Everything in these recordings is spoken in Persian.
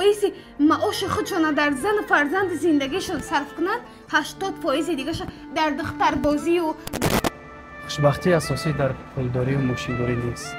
فایز معاش خودشون در زن و فرزند زندگیشون صرف کنن، 80% دیگه در دختربازی و خوشبختی اساسی در پولداری و ماشینداری نیست.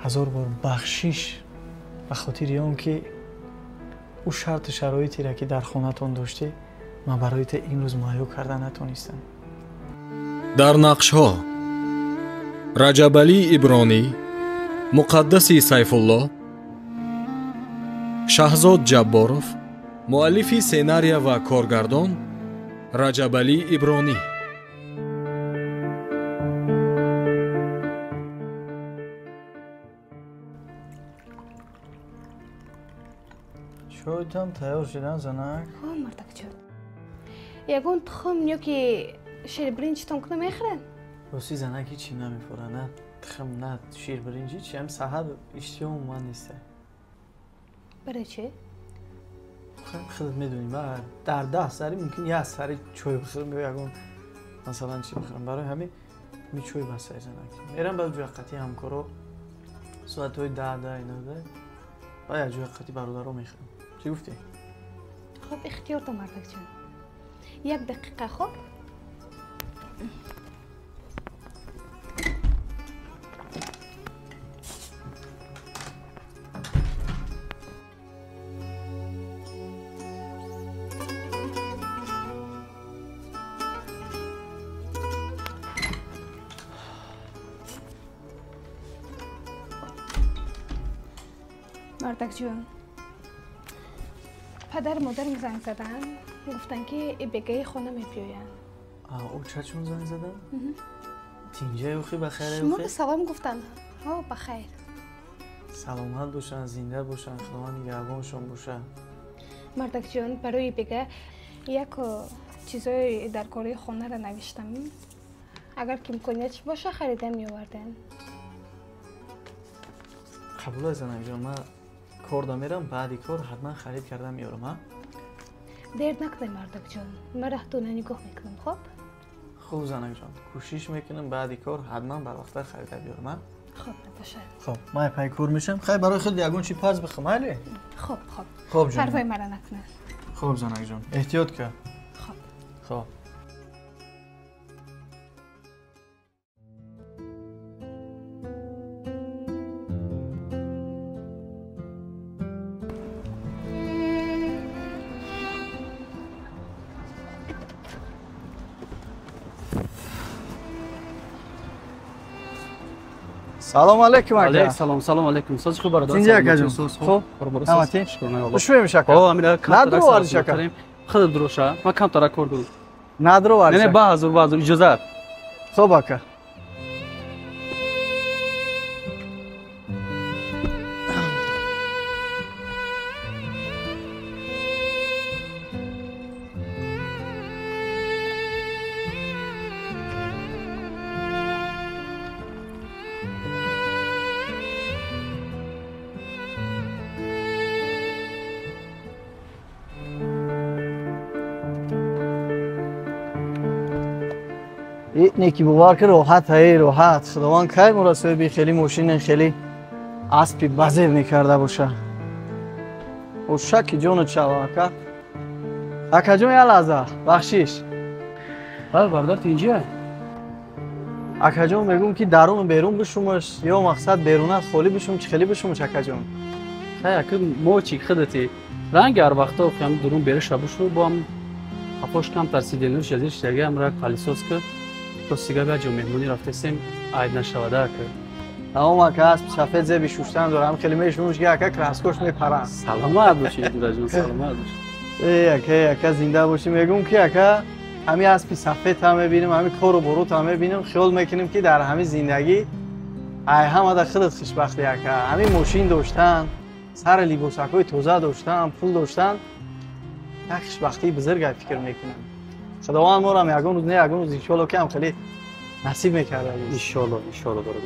1000 بار بخشش به خاطر اون که او شرط شرایطی را که در خونتون داشته ما برایت این روز مهیا کردن نتونستم. در نقش‌ها رجبعلی ابرانی، مقدسی سیفالله، شهزاد جبارов، مؤلفی سناریو و کارگردان رجبعلی ابرانی. شایدم تیار شدن زنک؟ ها مردک جان یگون تخم یا که شیر برنجتون کنه میخورن؟ راستی زنک هیچی نمیخوره، نه تخم نه شیر برنج هیچی، هم سحر اشتیام من نیسته. برای چه؟ خودت میدونی من در 10 سری ممکن یه سری چای بخورم یا یگون مثلا چی بخورم، برای همین می چای بسای زنک میرم بعد جوی قطعی همکارو ساعت های 10 اینا ده و یا جوی قطعی برادرها میخورم. چی گفتی؟ خب اختیار تو مردک جان. 1 دقیقه خب؟ مردک جان پدر مادرم زنگ زدن گفتن که بگه خونه میپیوین. او چون زنگ زدن؟ تینجای اوخی بخیره شما اوخی؟ به سلام گفتن. ها بخیر. سلامت باشن، زنده باشن، خدا نگهبانشون باشن. مردک جان برای بگه یک چیزای در کاری خونه را نوشتم، اگر که امکانیتش باشه خریده میآوردن. قبول است زنک جان، من کار دا میرم بعدی کار حتما خرید کردم میارم. ها دیر نکنه مردک جان، من رهتونه نگاه میکنم. خب خوب زنک جان، کوشش میکنم بعدی کار حتما بر وقت خریده بیارم. ها خب باشه. خب من پای کار میشم، خیلی برای خود یگون چی پز بخوام. علی خب خب جان، پروای مرا نکنه. خب زنک جان احتیاط کن. خب سلام علیکم اکا. علیک سلام. سلام علیکم. ساز خوب برادر. چینجا اکا جون. خوب برابر. همتی؟ شکر الله. خوش میشه اکا. او امیر کم ندرو واردش اکا. خود دروشه. ما کم تا رکورد دارم. ندرو واردش. نه بعض اجازه. خب اکا. نیکی باور که راحت هی راحت خداوند خیر مراسم بی خیلی ماشین خیلی اسبی بزر میکرده باشه. او شکی جونو چاوا اکا جون یه لحظه بخشیش. برادر اینجا. اکا جون میگم که درون و بیرون بشومش یا مقصد بیرونت خالی بشوم چه خیلی بشومش اکا جون. خیلی موچی خودتی رنگ هر وقتا خیام درون بیرش بشو با هم خفاش کم ترسیدن شدیش دیگه امر خالیسوس که تو سیگار به جمع مهمونی رفتیم عید نشوده که تمام که اسب سفید زبی شوشتن دارم خیلی میشونش که اکا کراسکوش میپرن. سلامت باشی دورا جون. سلامت باشی. اکا زنده باشی. میگم که اکا همین اسبی سفید هم میبینیم، همین کار و بروت هم میبینیم، خیال میکنیم که در همین زندگی همه در خودت خوشبختی اکا. همین ماشین داشتن، سر لیباسکای تازه داشتن، پول داشتن، یک خوشبختی بزرگ فکر میکنم. خداوند ما را یگان روز نه یگان روز ان شاء الله کم خیلی نصیب میکرده. ان شاء الله برادر.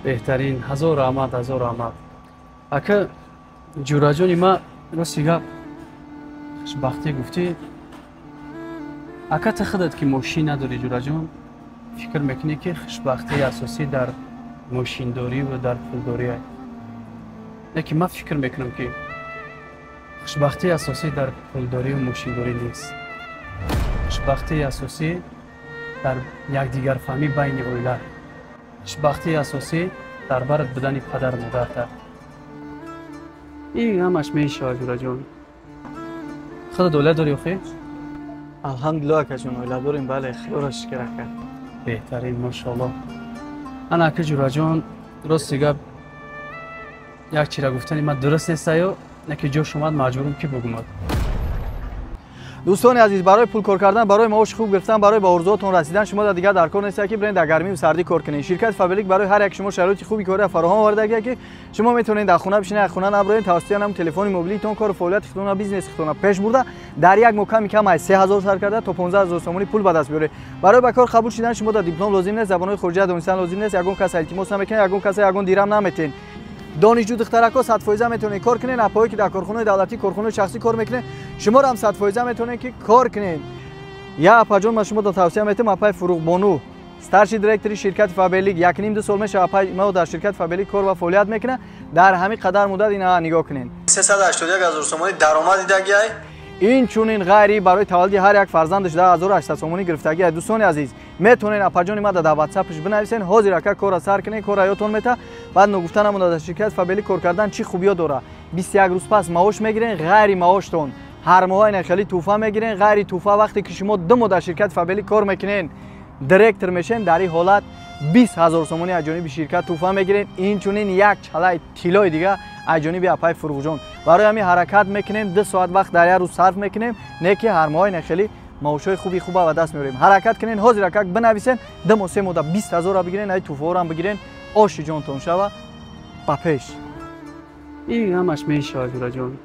بهترین هزار رحمت. اکا جورا جونی ما راسیگا خوشبختی گفتی. اکا تو خودت که ماشین نداری جورا جون فکر میکنی که خوشبختی اساسی در ماشین داری و در پول داری یکی من فکر میکنم که خوشبختی اساسی در پولداری و ماشینداری نیست. خوشبختی اساسی در یکدیگر فهمی بین اویلر. خوشبختی اساسی در برد بدن پدر مادر. این همش میشه آجورا جون. خود دولت داری اخی؟ الحمدلله اکا جون اولاد داریم. بله خیلی شکر اکا. بهترین ماشاءالله. انا اکا جورا جون درست دیگه یک چی را گفتنی من درست نیست یا نه که جوش اومد مجبورم که بگم. دوستان عزیز، برای پول کار کردن، برای معاش خوب گرفتن، برای به آرزوهاتون رسیدن شما دیگه در کار نیست که برین در گرمی و سردی کار کنین. شرکت فابریک برای هر یک شما شرایط خوبی کاری فراهم آورده که شما میتونید در خونه بشینید، از خونه نبرین، توسط هم تلفن موبیلیتون کار و فعالیت خودتون بیزنس خودتون پیش برده در یک مکان کم از 3000 سر کرده تا 15000 سومونی پول به دست بیاره. برای به کار قبول شدن شما در دیپلم لازم نیست، زبان‌های خارجی دانستن لازم نیست، یگون کس التماس نمیکنه، یگون کس یگون دیرم نمیتین. دانشجو دخترکا 100% میتونن کار کنین، اپایی که در کارخونه دولتی، کارخونه شخصی کار میکنه، شما هم 100% میتونن که کار کنین. یا اپا جون ما شما رو توصیه میتونم، اپای فروغ بانو ستارشی دیرکتوری شرکت فابریک 1.5 سال میشه اپای ما در شرکت فابریک کار و فعالیت میکنه. در همین قدر مدت اینا نگاه کنین. 381000 تومانی درآمد دیگه این چونین غیری برای تولد هر یک فرزندش 10800 تومانی گرفتگی. دوستان عزیز میتونین اپا جون ما در واتساپش بنویسین، حاضر که کار سر کنین، کار یادتون میته. بعد نگفتنم در شرکت فابریک کار کردن چی خوبیا داره. 21 روز پس معاش میگیرین، غیر معاشتون هر ماه نخلی توفا میگیرین. غیر توفا وقتی که شما 2 ماه در شرکت فابریک کار میکنین دیرکتور میشین، در این حالت 20000 تومانی از جانب شرکت توفا میگیرین. این چونین یک چلای طلای دیگه از جانب اپای فروغ جون برای همین حرکت میکنیم. 2 ساعت وقت در یک روز صرف میکنیم نه که هر ماه نخلی معاشای خوبی به دست میاریم. حرکت کنین، حاضر که بنویسین، 2 ماه 3 ماه 20000 را بگیرین، ای توفا را هم بگیرین، آش جونتون شوه با پیش. این همش میشه آجورا جون.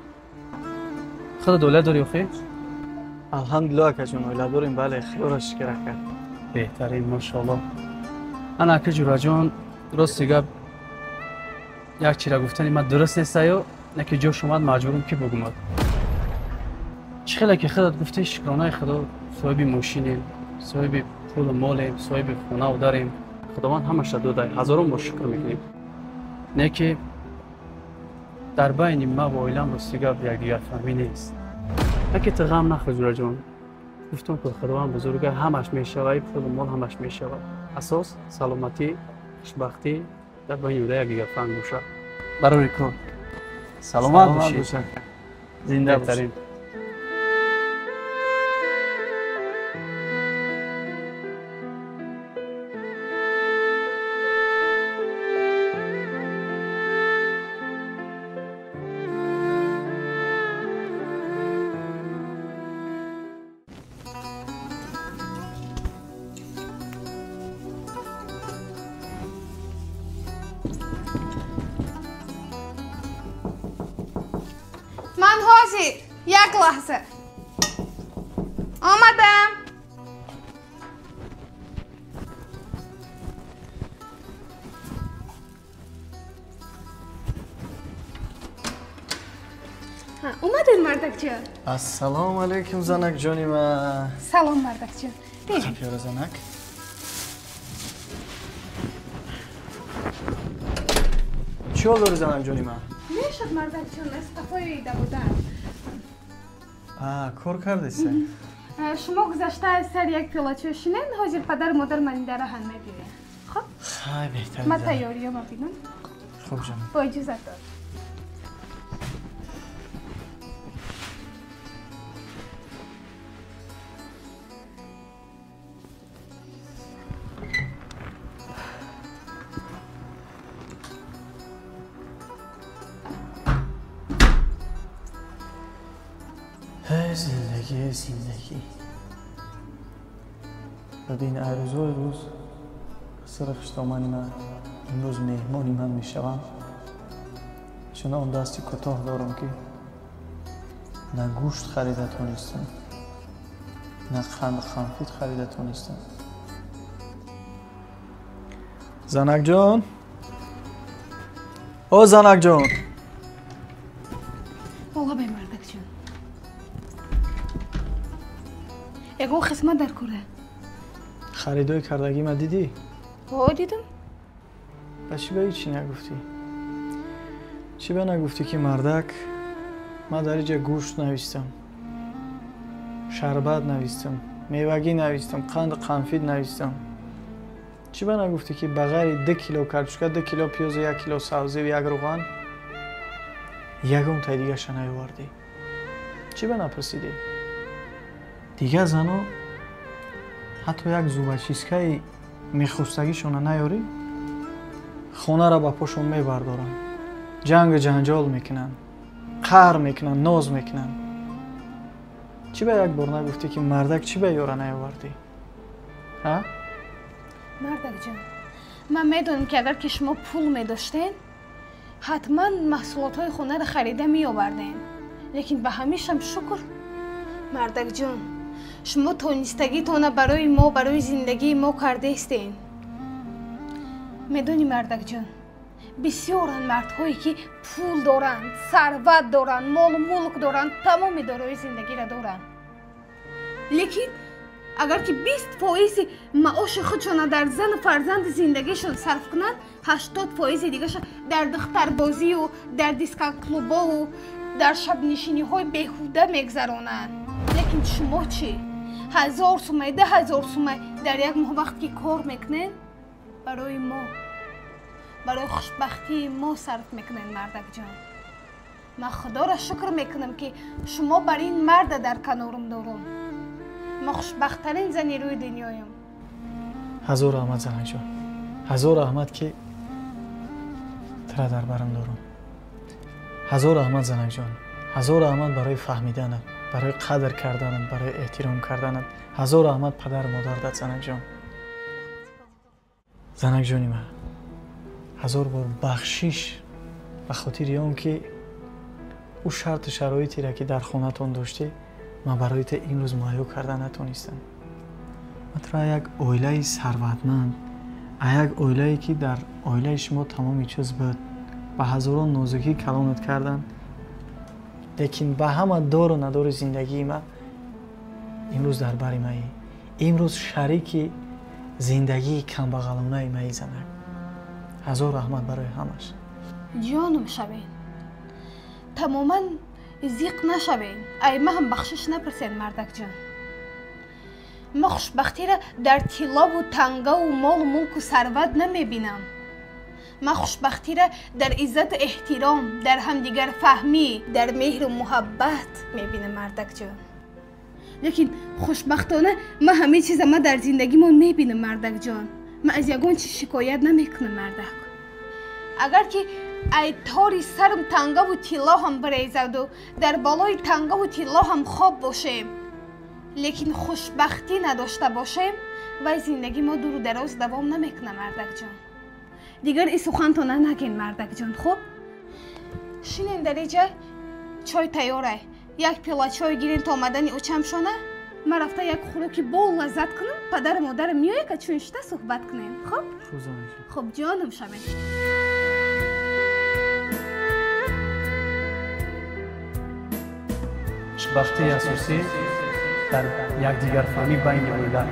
خود دولت داری اخی؟ الحمدلله اکا جون اولاد داریم. بله خیلی شکر اکا. بهترین ماشاءالله. انا اکا جورا جون درست دیگه یک چی را گفتنی من درست نیست یا نه که جوش اومد مجبورم که بگم. چخیلی که خودت گفتی شکرانه خدا، صاحب ماشینیم، صاحب پول و مالیم، صاحب خونه و داریم. خداوند همش را داده، هزاران بار شکر میکنیم. نه که در بین ما و عائله‌ام رستگار یکدیگر فهمی نیست. اگه تو غم نخور جورا جون، گفتم که خداوند بزرگه، همش میشود، پول و مال همش میشود. اساس سلامتی، خوشبختی در بین یکدیگر فهم باشه. برای کار سلامت باشید، زنده باشید. من حاضر. یک لحظه آمدم. اومدین مردک جان. السلام علیکم زنک جانی ما. سلام مردک جان. بریم. پیاره زنک. چی حال داری زنک جانی ما؟ میشد مردک جان استفای ایده بودن. کار کردیسته؟ شما گذشته سر یک پیلاچ بشینین، حاضر پدر مادر من این داره هم میبینه. خب؟ خیلی بهتر. من تیاری ما بینم. خوب جان. با اجازت دار. زندگی ببین روزهای روز سر خشتامانی من امروز مهمانی من میشوم، چنان دستی کوتاه دارم که نه گوشت خریده تونستم نه خند خنفیت خریده تونستم. زنک جان، او زنک جان. والله به مردک جان یکون خسمت در کوره. خریدای کردگی ما دیدی؟ دیدم. بچی به هیچی نگفتی؟ چی به نگفتی که مردک؟ ما در اینجا گوشت نویستم، شربت نویستم، میوگی نویستم، قند قنفید نویستم. چی به نگفتی که بغیر 2 کیلو کارچوکا، 2 کیلو پیاز، 1 کیلو سبزی و 1 روغن یگم تا دیگه شنه وردی؟ چی به نپرسیدی؟ دیگه زنو حتی یک زوبچیسکای میخوستگیشون نیاری؟ خونه را با پاشون میبردارن، جنگ جنجال میکنن، قهر میکنن، ناز میکنن. چی به یک بار نگفتی که مردک چی به یاره نیاوردی؟ ها؟ مردک جان، من میدونم که اگر که شما پول میداشتین حتما محصولات های خونه را خریده میآوردین، لیکن به همیشم شکر مردک جان، شما تونستگیتون برای ما، برای زندگی ما کرده استین. میدونی مردک جان، بسیارن مردهایی که پول دارند، ثروت دارند، مال و ملک دارند، تمام دارای زندگی را دارند، لیکن اگر که 20% معاش خودشان در زن و فرزند زندگیشون صرف کنند، 80% دیگهشون در دختربازی و در دیسکو کلوبا و در شب نشینی های بیهوده میگذرانند. لیکن شما چی؟ 1000 سومه، 10,000 سومه در یک ماه وقتی که کار میکنین برای ما، برای خوشبختی ما صرف میکنین مردک جان. من خدا را شکر میکنم که شما بر این مرد در کنارم دارم. من خوشبختترین زنی روی دنیایم. هزار رحمت زنک جان، هزار رحمت که ترا در برم دارم. هزار رحمت زنک جان، هزار رحمت برای فهمیدنت، برای قدر کردنت، برای احترام کردنت. هزار رحمت پدر مادرت زنک جان. زنک جانی من، هزار بار بخشش به خاطر اون که او شرط شرایطی را که در خونتون داشتی من برایت این روز مهیا کردن نتونستم. من ترا یک اویله ثروتمند، یک اویله‌ای که در اویله شما تمامی چیز بود، به هزاران نازکی کلانت کردن، لیکن به همه دار و ندار زندگی من امروز در بری مایی، امروز شریک زندگی کمبغلانه مایی زنک. هزار رحمت برای همش. جانم شوین، تماما زیق نشوین. ای ما هم بخشش نپرسین مردک جان. ما خوشبختی را در طلا و تنگه و مال و ملک و ثروت نمیبینم. ما خوشبختی را در عزت و احترام، در همدیگر فهمی، در مهر و محبت میبینم مردک جان. لیکن خوشبختانه ما همه چیز ما در زندگیمون میبینم مردک جان. ما از یگان چی شکایت نمیکنم مردک. اگر که ای تاری سرم تنگه و طلا هم بریزد و در بالای تنگه و طلا هم خواب باشیم، لیکن خوشبختی نداشته باشیم و زندگی ما دور و دراز دوام نمیکنه مردک جان. دیگر این سخنتون نگین مردک جان. خوب شینین در اینجا چای تیاره، یک پیاله چای گیرین تا آمدن اوچم شونه. من رفته یک خوراکی بول لذت کنم، پدر مادرم میایه که چون شده صحبت کنیم. خب جانم شمین. خوشبختی اساسی در یک دیگر فهمی بین اویله